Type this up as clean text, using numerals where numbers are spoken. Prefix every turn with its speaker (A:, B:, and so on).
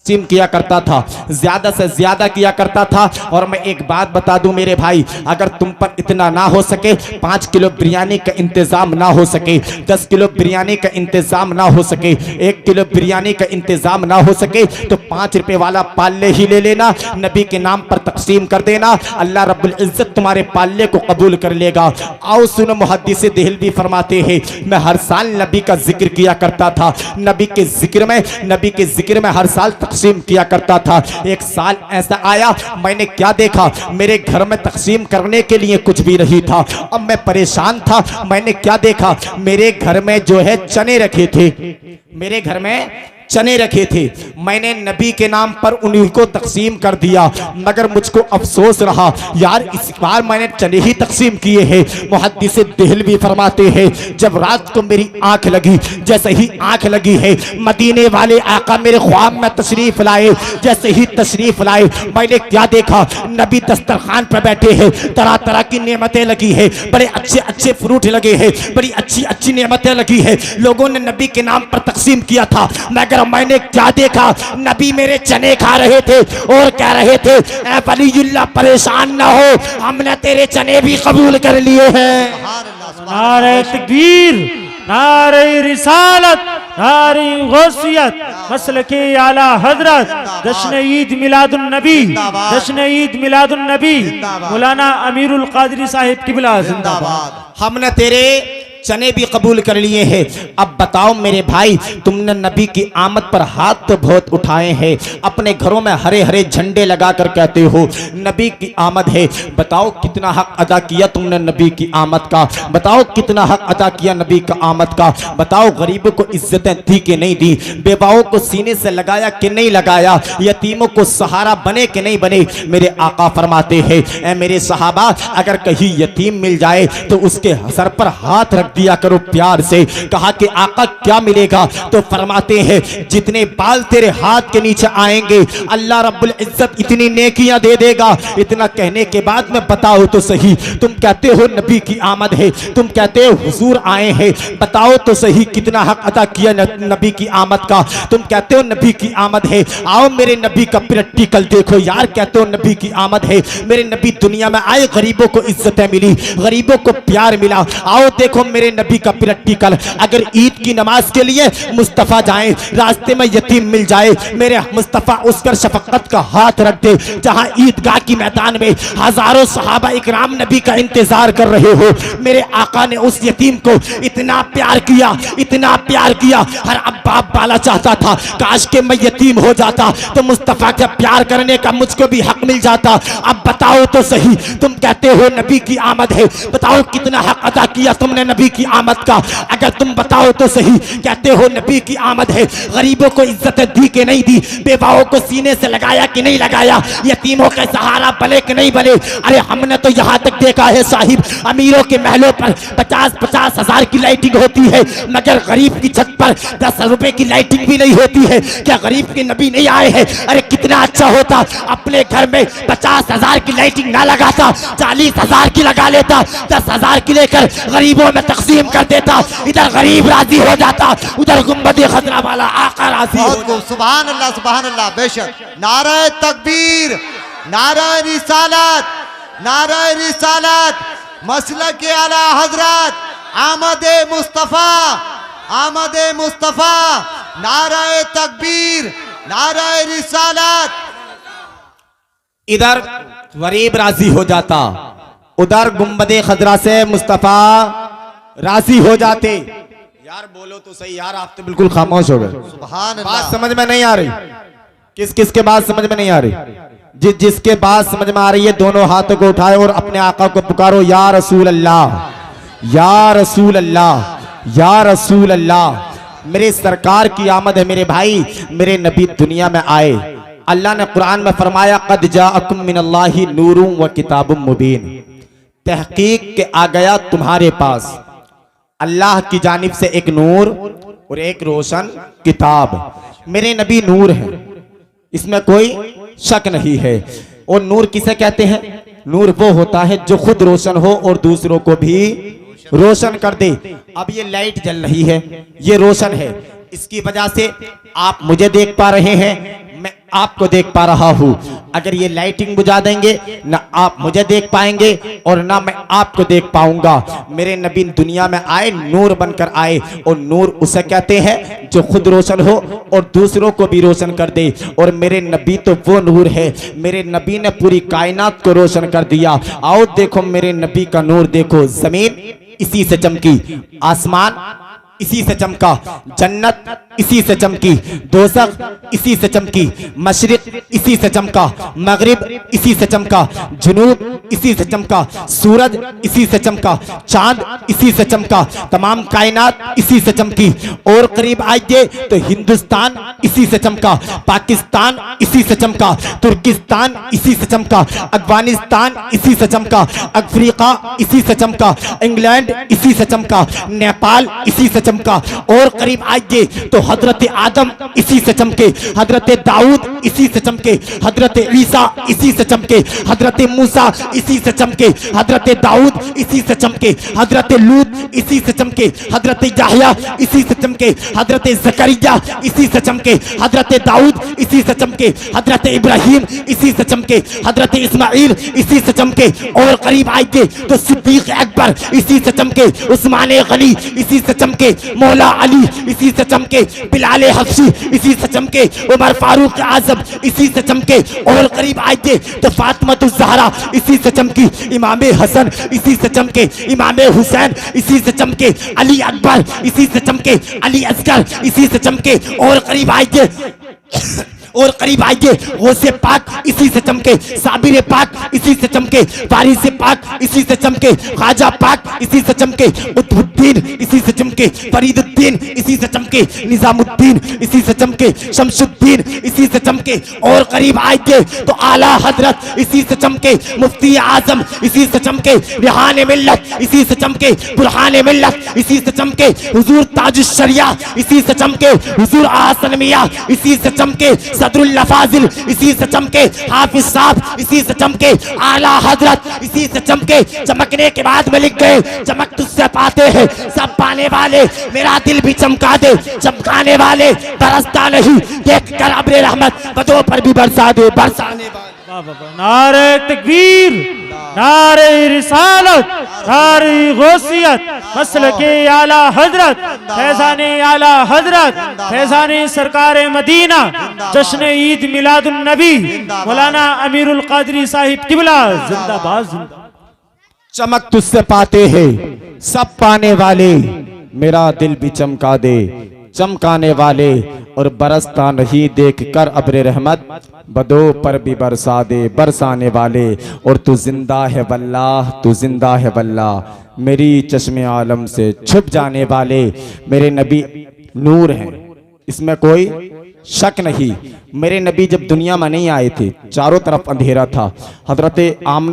A: तकसीम किया करता था, ज्यादा से ज्यादा किया करता था। और मैं एक बात बता दूं मेरे भाई, अगर तुम पर इतना ना हो सके, 5 किलो बिरयानी का इंतजाम ना हो सके, 10 किलो बिरयानी का इंतजाम ना हो सके, 1 किलो बिरयानी का इंतजाम ना हो सके, तो 5 रुपए वाला पाले ही ले लेना, नबी के नाम पर तकसीम कर देना। अल्लाह रब्बुल इज्जत तुम्हारे पाले को कबूल कर लेगा। आओ सुनो, मुहद्दिस देहलवी फरमाते हैं, मैं हर साल नबी का जिक्र किया करता था, नबी के जिक्र में हर साल तकसीम किया करता था। एक साल ऐसा आया, मैंने क्या देखा, मेरे घर में तकसीम करने के लिए कुछ भी नहीं था। अब मैं परेशान था, मैंने क्या देखा, मेरे घर में जो है चने रखे थे, मेरे घर में चने रखे थे, मैंने नबी के नाम पर उन्हीं को तकसीम कर दिया। मगर मुझको अफसोस रहा, यार इस बार मैंने चने ही तकसीम किए हैं। मुहद्दिस देहलवी फरमाते हैं, जब रात को मेरी आंख लगी, जैसे ही आंख लगी है, मदीने वाले आका मेरे ख्वाब में तशरीफ लाए। जैसे ही तशरीफ लाए, मैंने क्या देखा, नबी दस्तरखान पर बैठे हैं, तरह तरह की नेमतें लगी है, बड़े अच्छे अच्छे फ्रूट लगे हैं, बड़ी अच्छी अच्छी नेमतें लगी है। लोगों ने नबी के नाम पर तकसीम किया था, मगर मैंने क्या देखा, नबी मेरे चने खा रहे थे और कह रहे थे, ऐ वलीयुल्लाह परेशान ना हो, हमने तेरे चने भी कबूल कर लिए हैं।
B: नारे तकबीर, नारे रिसालत, नारे गौसियत, मसलके आला हजरत, जश्न ईद मिलादुन नबी, जश्न ईद मिलादुन नबी, मौलाना अमीरुल कादरी साहिब किबला जिंदाबाद।
A: हमने तेरे चने भी कबूल कर लिए हैं। अब बताओ मेरे भाई, तुमने नबी की आमद पर हाथ तो बहुत उठाए हैं, अपने घरों में हरे हरे झंडे लगा कर कहते हो नबी की आमद है। बताओ कितना हक अदा किया तुमने नबी की आमद का, बताओ कितना हक अदा किया नबी का आमद का। बताओ गरीबों को इज्जतें दी कि नहीं दी, बेवाओं को सीने से लगाया कि नहीं लगाया, यतीमों को सहारा बने कि नहीं बने। मेरे आका फरमाते हैं, ऐ मेरे सहाबा, अगर कहीं यतीम मिल जाए तो उसके सर पर हाथ रख दिया करो प्यार से। कहा कि आका क्या मिलेगा, तो फरमाते हैं, जितने बाल तेरे हाथ के नीचे आएंगे अल्लाह रब्बुल इज्जत इतनी नेकियां दे देगा। इतना कहने के बाद में बताओ तो सही, तुम कहते हो नबी की आमद है, तुम कहते हो हुजूर आए हैं, बताओ तो सही कितना हक अदा किया नबी की आमद का। तुम कहते हो नबी की आमद है, आओ मेरे नबी का प्रैक्टिकल देखो यार। कहते हो नबी की आमद है, मेरे नबी दुनिया में आए, गरीबों को इज्जतें मिली, गरीबों को प्यार मिला। आओ देखो मेरे नबी का प्रैक्टिकल। अगर ईद की नमाज के लिए मुस्तफा जाए, रास्ते में यतीम मिल जाए, मेरे मुस्तफा उस पर शफकत का हाथ रख दे। जहां ईदगाह की मैदान में हजारों सहाबा इकराम नबी का इंतजार कर रहे हो, मेरे आका ने उस यतीम को इतना प्यार किया, इतना प्यार किया। हर अब बाप बाला चाहता था, काश के मैं यतीम हो जाता तो मुस्तफा के प्यार करने का मुझको भी हक मिल जाता। अब बताओ तो सही, तुम कहते हो नबी की आमद है, बताओ कितना हक अदा किया तुमने नबी की आमद का। अगर तुम बताओ तो सही, कहते हो नबी की आमद है, गरीबों को इज्जत दी कि नहीं दी, बेवाओं को सीने से लगाया कि नहीं लगाया, यतीमों के सहारा बने कि नहीं बने। अरे हमने तो यहाँ तक देखा है साहिब, अमीरों के महलों पर 50-50 हजार की लाइटिंग होती है, मगर गरीब की छत पर 10 रुपए की लाइटिंग भी नहीं होती है। क्या गरीब के नबी नहीं आए हैं? अरे कितना अच्छा होता, अपने घर में 50 हजार की लाइटिंग ना लगाता, 40 हजार की लगा लेता, 10 हजार की लेकर गरीबों में तकसीम कर देता। इधर गरीब राजी हो जाता, उधर गुंबद खतरा वाला आका राजी हो जाता।
C: सुभान अल्लाह, सुभान अल्लाह, बेशक। नारे तकबीर, नारे रिसालत, नारे रिसालत, मसलक आला हजरत, आमदे मुस्तफा, आमदे मुस्तफा, नारे तकबीर, नारे रिसालत।
A: इधर गरीब राजी हो जाता, उधर गुंबद खतरा से मुस्तफा राजी हो जाते। यार बोलो तो सही यार, आप तो बिल्कुल खामोश हो गए।
C: सुभान अल्लाह।
A: बात समझ में नहीं आ रही, किस किस के बात समझ में नहीं आ रही? जिसके बात समझ में आ रही है दोनों हाथों को उठाए और अपने आका को पुकारो, या रसूल अल्लाह, या रसूल अल्लाह, या रसूल अल्लाह। मेरे सरकार की आमद है मेरे भाई, मेरे नबी दुनिया में आए। अल्लाह ने कुरान में फरमाया, कद जाअकुम मिनल्लाहि नूरुम व किताबुम मुबीन, तहकीक के आ गया तुम्हारे पास अल्लाह की जानिब से एक नूर और एक रोशन किताब। मेरे नबी नूर है, इसमें कोई शक नहीं है। और नूर किसे कहते हैं? नूर वो होता है जो खुद रोशन हो और दूसरों को भी रोशन कर दे। अब ये लाइट जल रही है, ये रोशन है, इसकी वजह से आप मुझे देख पा रहे हैं, मैं आपको देख पा रहा हूं। अगर ये लाइटिंग बुझा देंगे ना आप मुझे देख पाएंगे और ना मैं आपको देख पाऊंगा। मेरे नबी दुनिया में आए नूर बनकर आए, और नूर उसे कहते हैं जो खुद रोशन हो और दूसरों को भी रोशन कर दे। और मेरे नबी तो वो नूर है, मेरे नबी ने पूरी कायनात को रोशन कर दिया। आओ देखो मेरे नबी का नूर देखो। जमीन इसी से चमकी, आसमान इसी से चमका, जन्नत इसी से चमकी, दोज़ख इसी से चमकी, मशरिक इसी से चमका, मगरिब इसी से चमका, जुनूब इसी से चमका, सूरज इसी से चमका, चांद इसी से चमका, तमाम कायनात इसी से चमकी। और करीब आइए तो हिंदुस्तान इसी से चमका, पाकिस्तान इसी से चमका, तुर्किस्तान इसी से चमका, अफगानिस्तान इसी से चमका, अफ्रीका इसी से चमका, इंग्लैंड इसी से चमका, नेपाल इसी से चमका। और करीब आइए तो हजरत आदम इसी से चमके, हजरत दाऊद इसी से चमके, हजरत ईसा इसी से चमके, हजरत मूसा इसी से चमके, हजरत दाऊद इसी से चमके, हजरत लूत इसी से चमके, हजरत याहया इसी से चमके, हजरत जकरिया इसी से चमके, हजरत दाऊद इसी से चमके, हजरत इब्राहिम इसी से चमके, हजरत इस्माइल इसी से चमके। और करीब आइए तो सिद्दीक अकबर इसी से चमके, उस्मान गनी इसी से चमके, मौला अली इसी से चमके, बिलाल हफ्सी इसी से चमके, उमर फारूक आजम इसी से चमके। और करीब आइए तो फातिमा ज़हरा इसी से चमकी, इमाम हसन इसी से चमके, इमाम हुसैन इसी से चमके, अली अकबर इसी से चमके, अली असगर इसी से चमके। और करीब आइए और करीब आइए गौसे पाक इसी से चमके, साबिर पाक इसी से चमके, वारिस पाक इसी से चमके, ख्वाजा पाक इसी से चमके, कुतुबुद्दीन इसी से चमके, फरीदुद्दीन इसी से चमके, निजामुद्दीन इसी से चमके, शमशुद्दीन इसी से चमके। और करीब आइए तो आला हजरत इसी से चमके, मुफ्ती आजम इसी से चमके, रिहान मिल्लत इसी से चमके, बुरहान मिल्लत इसी से चमके, हुजूर ताजुश शरिया इसी से चमके, हुजूर आसन मियां इसी से चमके, सदरुल फाजिल इसी से चमके, हाफिज साहब इसी से चमके, आला हजरत इसी से चमके। चमकने के बाद में लिख गए, चमक तुझसे पाते हैं सब पाने वाले, मेरा दिल भी चमका दे, चमकाने वाले बरसता नहीं, देख कर अब्रे रहमत बदों पर भी बरसा दे, बरसाने वाले।
B: नारे तकबीर, नारे रिसालत, नारे गौसियत, मसलके आला हजरत, फैज़ाने आला हजरत, फैज़ाने सरकारे मदीना, जश्न ईद मिलादुन नबी, मौलाना अमीरुल कादरी साहिब किबला जिंदाबाद जिंदाबाद।
A: चमक तुझसे पाते हैं सब पाने वाले, मेरा दिल भी चमका दे, चमकाने वाले। और बरसता नहीं देख कर अब्रे रहमत बदों पर भी बरसा दे, बरसाने वाले। और तू जिंदा है वल्लाह, तू जिंदा है वल्लाह, मेरी चश्मे आलम से छुप जाने वाले। मेरे नबी नूर हैं, इसमें कोई शक नहीं। मेरे नबी जब दुनिया में नहीं आए थे, चारों तरफ अंधेरा था। हजरत आम